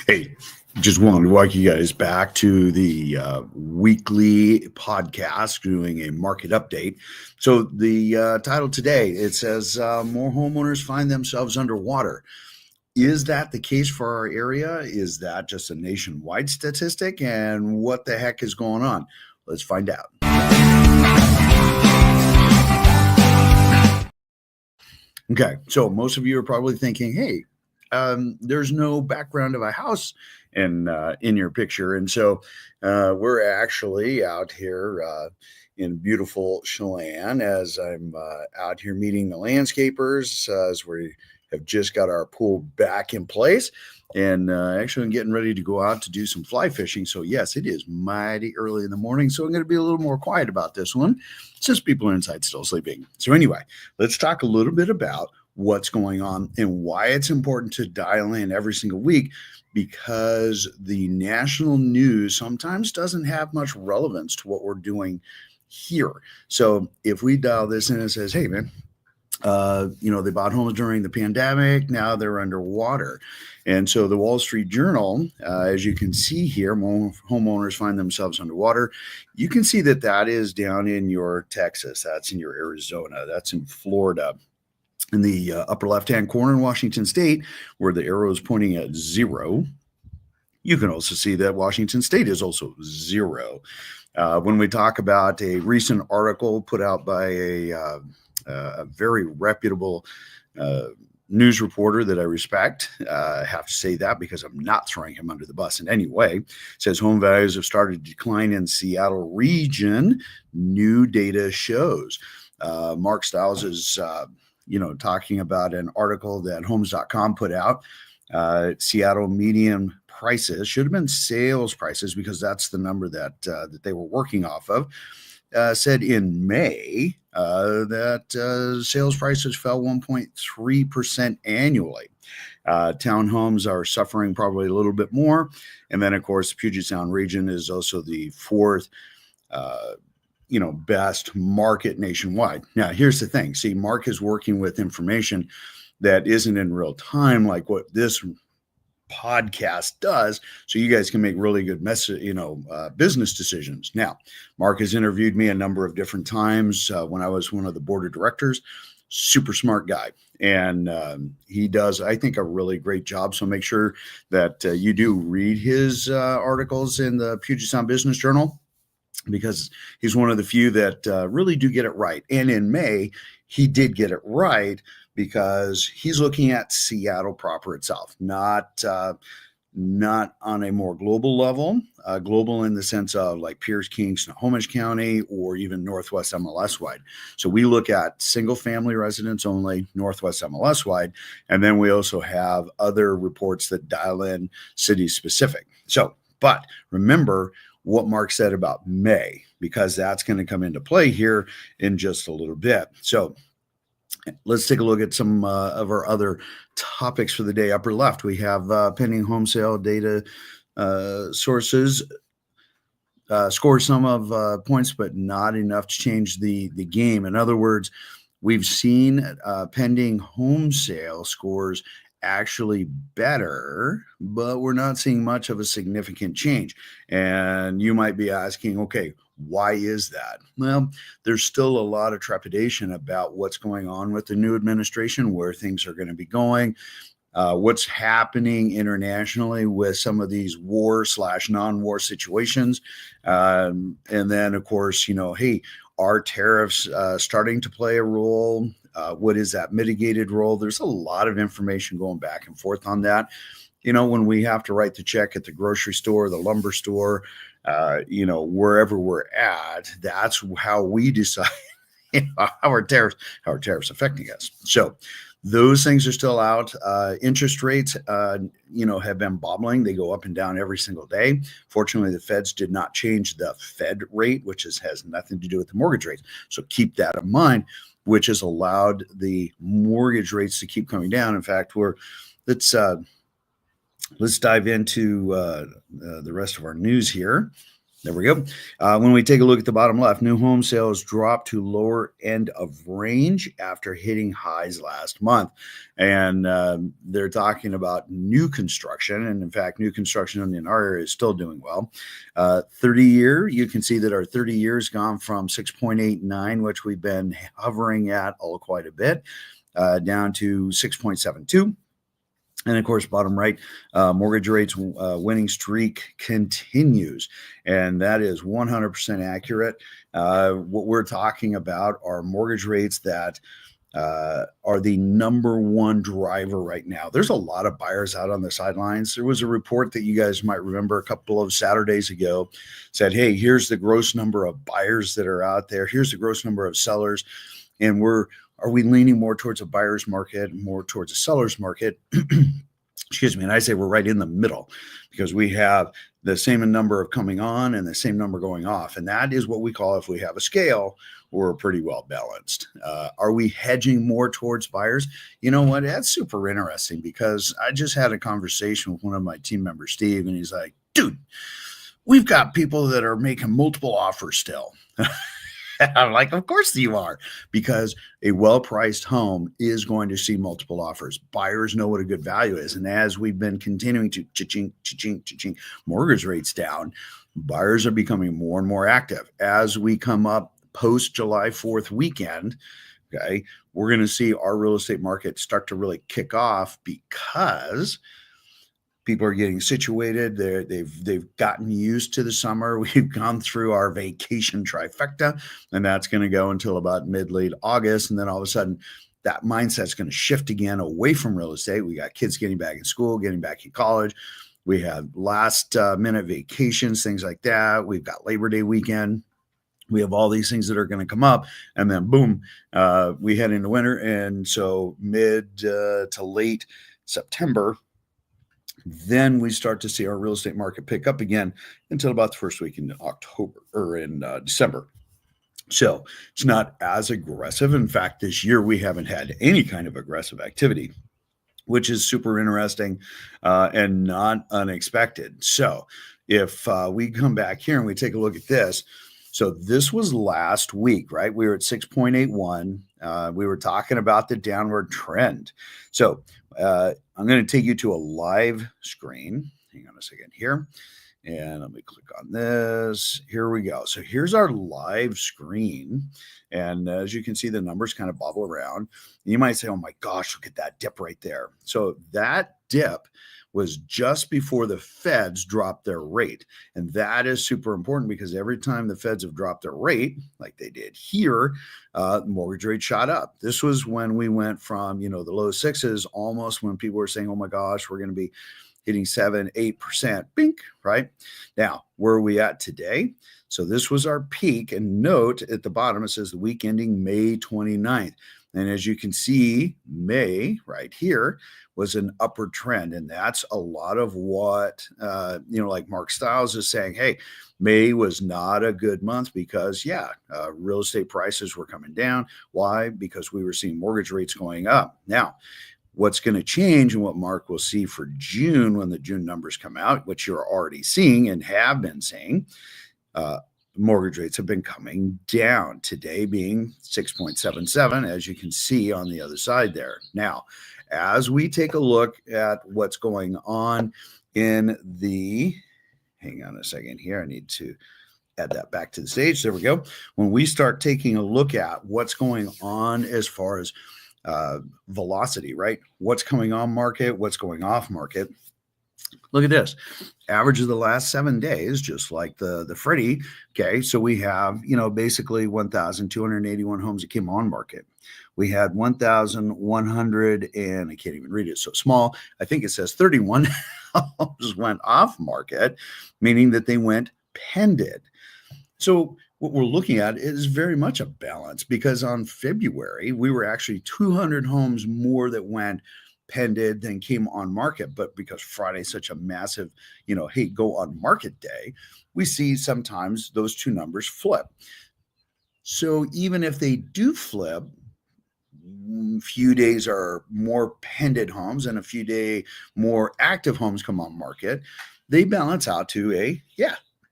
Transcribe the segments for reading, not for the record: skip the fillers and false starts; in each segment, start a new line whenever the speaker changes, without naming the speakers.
Hey, just wanted to welcome you guys back to the weekly podcast doing a market update. So the title today, it says more homeowners find themselves underwater. Is that the case for our area? Is that just a nationwide statistic? And what the heck is going on? Let's find out. Okay, so most of you are probably thinking, hey, there's no background of a house in your picture, and so we're actually out here in beautiful Chelan as I'm out here meeting the landscapers as we have just got our pool back in place, and actually I'm getting ready to go out to do some fly fishing. So yes, it is mighty early in the morning, so I'm going to be a little more quiet about this one since people are inside still sleeping. So anyway, let's talk a little bit about what's going on and why it's important to dial in every single week, because the national news sometimes doesn't have much relevance to what we're doing here. So if we dial this in and says, hey man, they bought homes during the pandemic, now they're underwater. And so the Wall Street Journal, as you can see here, homeowners find themselves underwater. You can see that is down in your Texas, that's in your Arizona, that's in Florida. In the upper left-hand corner in Washington State, where the arrow is pointing at 0, you can also see that Washington State is also 0. When we talk about a recent article put out by a very reputable news reporter that I respect, I have to say that because I'm not throwing him under the bus in any way, says home values have started to decline in Seattle region, new data shows. Mark Stiles is talking about an article that homes.com put out. Seattle median prices should have been sales prices because that's the number that they were working off of. Said in May that sales prices fell 1.3% annually. Townhomes are suffering probably a little bit more. And then, of course, the Puget Sound region is also the fourth best market nationwide. Now, here's the thing. See, Mark is working with information that isn't in real time, like what this podcast does, so you guys can make really good business decisions. Now, Mark has interviewed me a number of different times when I was one of the board of directors. Super smart guy, and he does, I think, a really great job. So make sure that you do read his articles in the Puget Sound Business Journal, because he's one of the few that really do get it right. And in May, he did get it right because he's looking at Seattle proper itself, not on a more global level, global in the sense of like Pierce, King, Snohomish County, or even Northwest MLS wide. So we look at single family residents only, Northwest MLS wide, and then we also have other reports that dial in city specific. So, but remember what Mark said about May, because that's going to come into play here in just a little bit. So let's take a look at some of our other topics for the day. Upper left, we have pending home sale data sources. Score some of points, but not enough to change the game. In other words, we've seen pending home sale scores actually better, but we're not seeing much of a significant change. And you might be asking, okay, why is that? Well, there's still a lot of trepidation about what's going on with the new administration, where things are going to be going, what's happening internationally with some of these war/non-war situations. And then, of course, hey, are tariffs starting to play a role? What is that mitigated role? There's a lot of information going back and forth on that. When we have to write the check at the grocery store, the lumber store, wherever we're at, that's how we decide how are tariffs affecting us. So those things are still out. Interest rates, have been bobbling. They go up and down every single day. Fortunately, the Feds did not change the Fed rate, which has nothing to do with the mortgage rates. So keep that in mind, which has allowed the mortgage rates to keep coming down. In fact, let's dive into the rest of our news here. There we go. When we take a look at the bottom left, new home sales dropped to lower end of range after hitting highs last month. And they're talking about new construction. And in fact, new construction in our area is still doing well. 30-year, you can see that our 30 years gone from 6.89, which we've been hovering at quite a bit, down to 6.72. And of course, bottom right, mortgage rates winning streak continues. And that is 100% accurate. What we're talking about are mortgage rates that are the number one driver right now. There's a lot of buyers out on the sidelines. There was a report that you guys might remember a couple of Saturdays ago said, hey, here's the gross number of buyers that are out there. Here's the gross number of sellers. And are we leaning more towards a buyer's market, more towards a seller's market? Excuse me. And I say we're right in the middle because we have the same number of coming on and the same number going off. And that is what we call, if we have a scale, we're pretty well balanced. Are we hedging more towards buyers? You know what? That's super interesting because I just had a conversation with one of my team members, Steve, and he's like, dude, we've got people that are making multiple offers still. I'm like, of course you are, because a well-priced home is going to see multiple offers. Buyers know what a good value is. And as we've been continuing to cha-ching, mortgage rates down, buyers are becoming more and more active. As we come up post July 4th weekend, okay, we're going to see our real estate market start to really kick off because people are getting situated. They've gotten used to the summer. We've gone through our vacation trifecta, and that's going to go until about mid-late August. And then all of a sudden, that mindset's going to shift again away from real estate. We got kids getting back in school, getting back in college. We have last-minute vacations, things like that. We've got Labor Day weekend. We have all these things that are going to come up, and then boom, we head into winter. And so mid to late September, then we start to see our real estate market pick up again until about the first week in October or in December. So it's not as aggressive. In fact, this year we haven't had any kind of aggressive activity, which is super interesting and not unexpected. So if we come back here and we take a look at this, so this was last week, right? We were at 6.81. We were talking about the downward trend. So I'm going to take you to a live screen. Hang on a second here. And let me click on this. Here we go. So here's our live screen. And as you can see, the numbers kind of bobble around. You might say, oh my gosh, look at that dip right there. So that dip was just before the Feds dropped their rate. And that is super important because every time the Feds have dropped their rate, like they did here, mortgage rate shot up. This was when we went from, the low sixes, almost when people were saying, oh my gosh, we're going to be hitting 7-8%, bink, right? Now, where are we at today? So this was our peak, and note at the bottom, it says the week ending May 29th. And as you can see, May right here was an upward trend. And that's a lot of what, like Mark Stiles is saying, hey, May was not a good month because, real estate prices were coming down. Why? Because we were seeing mortgage rates going up. Now, what's going to change and what Mark will see for June when the June numbers come out, which you're already seeing and have been seeing, mortgage rates have been coming down, today being 6.77, as you can see on the other side there. Now, as we take a look at what's going on in hang on a second here, I need to add that back to the stage. There we go. When we start taking a look at what's going on as far as velocity, right? What's coming on market, what's going off market. Look at this. Average of the last 7 days, just like the Freddie. Okay, so we have, basically 1,281 homes that came on market. We had 1,100, and I can't even read it, so small. I think it says 31 homes went off market, meaning that they went pended. So what we're looking at is very much a balance because on February, we were actually 200 homes more that went pended than came on market. But because Friday is such a massive, hey, go on market day, we see sometimes those two numbers flip. So even if they do flip, a few days are more pended homes and a few day more active homes come on market, they balance out to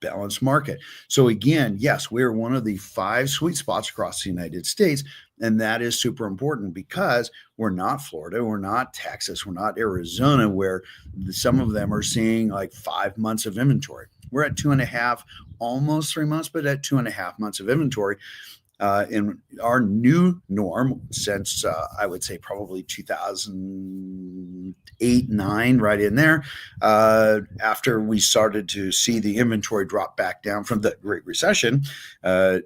balanced market. So again, yes, we're one of the 5 sweet spots across the United States, and that is super important because we're not Florida, we're not Texas, we're not Arizona, where some of them are seeing like 5 months of inventory. We're at 2.5, almost 3 months, but at 2.5 months of inventory. In our new norm since I would say probably 2008, 9, right in there, after we started to see the inventory drop back down from the Great Recession, 2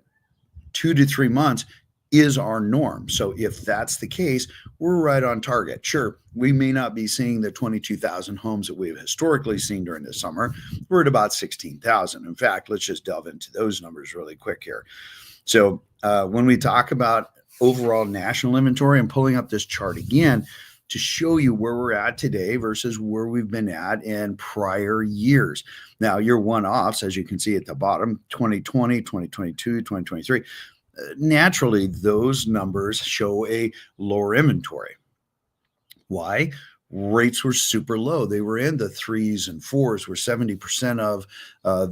to 3 months is our norm. So if that's the case, we're right on target. Sure, we may not be seeing the 22,000 homes that we've historically seen during the summer. We're at about 16,000. In fact, let's just delve into those numbers really quick here. So when we talk about overall national inventory, I'm pulling up this chart again to show you where we're at today versus where we've been at in prior years. Now, your one-offs, as you can see at the bottom, 2020, 2022, 2023, naturally, those numbers show a lower inventory. Why? Rates were super low. They were in the 3s and 4s, where 70% of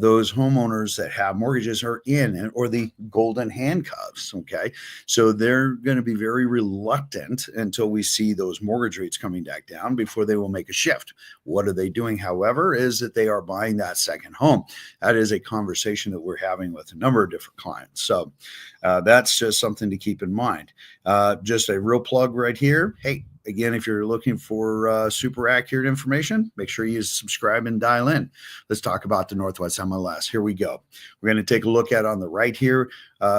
those homeowners that have mortgages are in, or the golden handcuffs. Okay. So they're going to be very reluctant until we see those mortgage rates coming back down before they will make a shift. What are they doing, however, is that they are buying that second home. That is a conversation that we're having with a number of different clients. So that's just something to keep in mind. Just a real plug right here. Hey, again, if you're looking for super accurate information, make sure you subscribe and dial in. Let's talk about the Northwest MLS. Here we go. We're going to take a look at on the right here.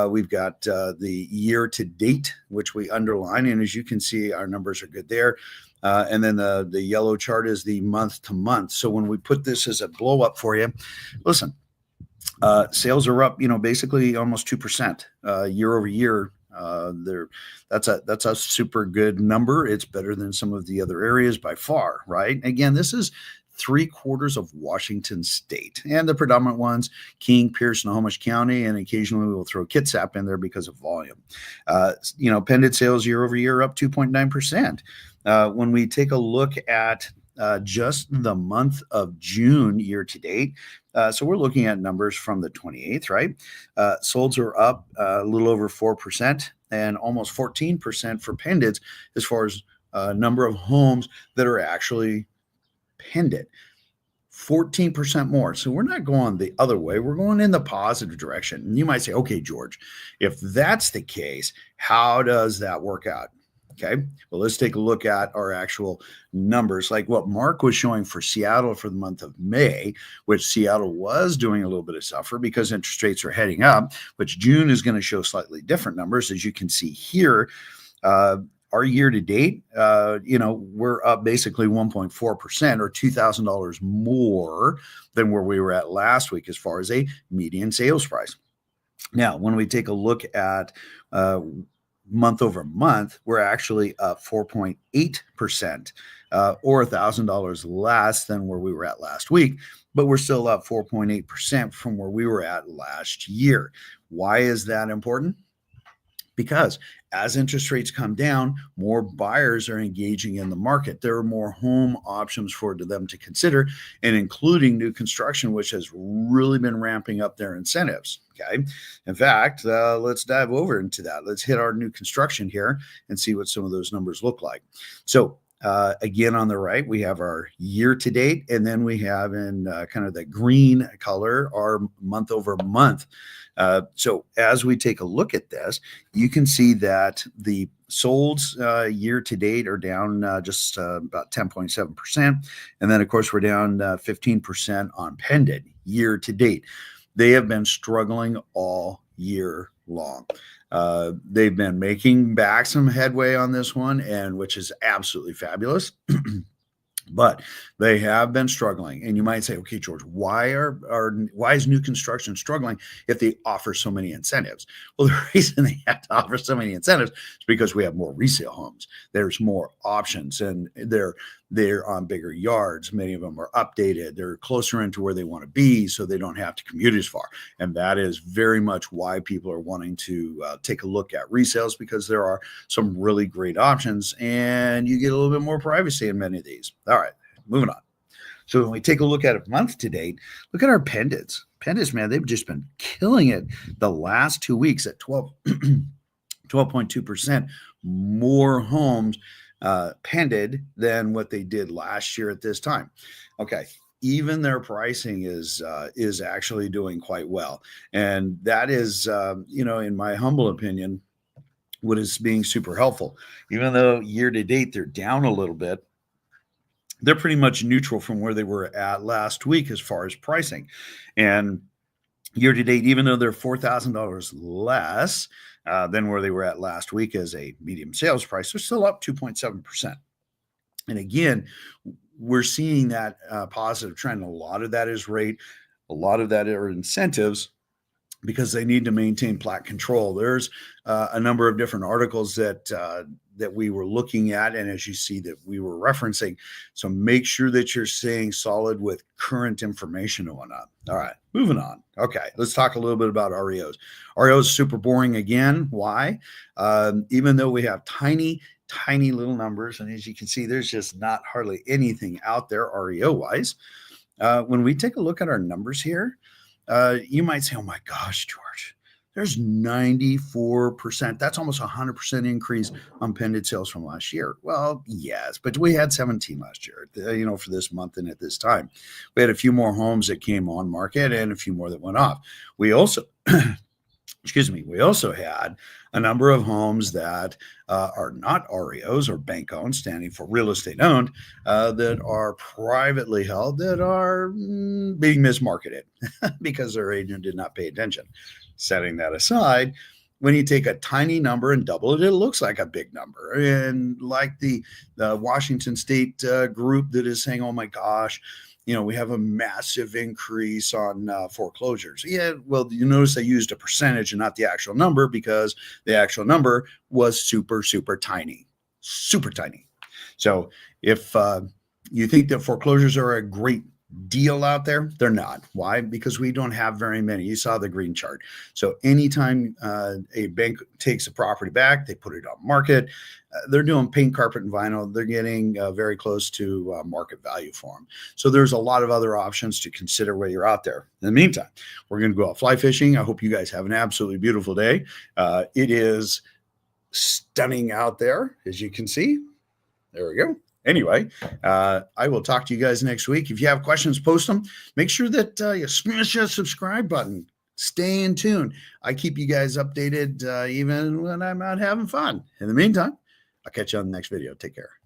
We've got the year to date, which we underline. And as you can see, our numbers are good there. And then the yellow chart is the month to month. So when we put this as a blow up for you, listen, sales are up, basically almost 2% year over year. That's a super good number. It's better than some of the other areas by far, right? Again, this is 3/4 of Washington State, and the predominant ones: King, Pierce, Snohomish County, and occasionally we'll throw Kitsap in there because of volume. Pendant sales year over year up 2.9%. When we take a look at just the month of June year to date. So we're looking at numbers from the 28th, right? Solds are up a little over 4% and almost 14% for pendants as far as number of homes that are actually pendant. 14% more. So we're not going the other way. We're going in the positive direction. And you might say, okay, George, if that's the case, how does that work out? Okay, well, let's take a look at our actual numbers, like what Mark was showing for Seattle for the month of May, which Seattle was doing a little bit of suffer because interest rates are heading up, which June is going to show slightly different numbers. As you can see here, our year to date, we're up basically 1.4% or $2,000 more than where we were at last week as far as a median sales price. Now, when we take a look at month over month, we're actually up 4.8% or $1,000 less than where we were at last week, but we're still up 4.8% from where we were at last year. Why is that important? Because as interest rates come down, more buyers are engaging in the market. There are more home options for them to consider, and including new construction, which has really been ramping up their incentives. Okay. In fact, let's dive over into that. Let's hit our new construction here and see what some of those numbers look like. So again, on the right, we have our year to date, and then we have in kind of the green color our month over month. So as we take a look at this, you can see that the solds year to date are down just about 10.7%. And then, of course, we're down 15% on pendant year to date. They have been struggling all year long. They've been making back some headway on this one, and which is absolutely fabulous. But they have been struggling. And you might say, okay, George, why is new construction struggling if they offer so many incentives? Well, the reason they have to offer so many incentives is because we have more resale homes. There's more options, and they're on bigger yards. Many of them are updated. They're closer into where they want to be, so they don't have to commute as far. And that is very much why people are wanting to take a look at resales, because there are some really great options, and you get a little bit more privacy in many of these. All right, moving on. So when we take a look at it month to date, look at our pendants. Pendants, man, they've just been killing it the last 2 weeks at 12.2% more homes pended than what they did last year at this time. Okay, even their pricing is actually doing quite well, and that is, in my humble opinion, what is being super helpful. Even though year to date they're down a little bit, they're pretty much neutral from where they were at last week as far as pricing. And year to date, even though they're $4,000 less than where they were at last week as a medium sales price, they're still up 2.7%. And again, we're seeing that positive trend. A lot of that is rate, a lot of that are incentives, because they need to maintain plat control. There's a number of different articles that we were looking at, and as you see that we were referencing. So make sure that you're staying solid with current information and whatnot. All right, moving on. Okay, let's talk a little bit about REOs. REOs is super boring again. Why? Even though we have tiny little numbers, and as you can see, there's just not hardly anything out there REO wise. When we take a look at our numbers here, you might say, oh my gosh, George, there's 94%. That's almost 100% increase on pendant sales from last year. Well, yes, but we had 17 last year, for this month and at this time. We had a few more homes that came on market and a few more that went off. We also, we also had a number of homes that are not REOs or bank owned, standing for real estate owned, that are privately held, that are being mismarketed because their agent did not pay attention. Setting that aside, when you take a tiny number and double it, it looks like a big number. And like the Washington State group that is saying, oh my gosh, we have a massive increase on foreclosures. Yeah, well, you notice they used a percentage and not the actual number, because the actual number was super, super tiny. So if you think that foreclosures are a great deal out there, they're not. Why? Because we don't have very many. You saw the green chart. So anytime a bank takes a property back, they put it on market. They're doing paint, carpet, and vinyl. They're getting very close to market value for them. So there's a lot of other options to consider while you're out there. In the meantime, we're going to go out fly fishing. I hope you guys have an absolutely beautiful day. It is stunning out there, as you can see. There we go. Anyway, I will talk to you guys next week. If you have questions, post them. Make sure that you smash that subscribe button. Stay in tune. I keep you guys updated even when I'm out having fun. In the meantime, I'll catch you on the next video. Take care.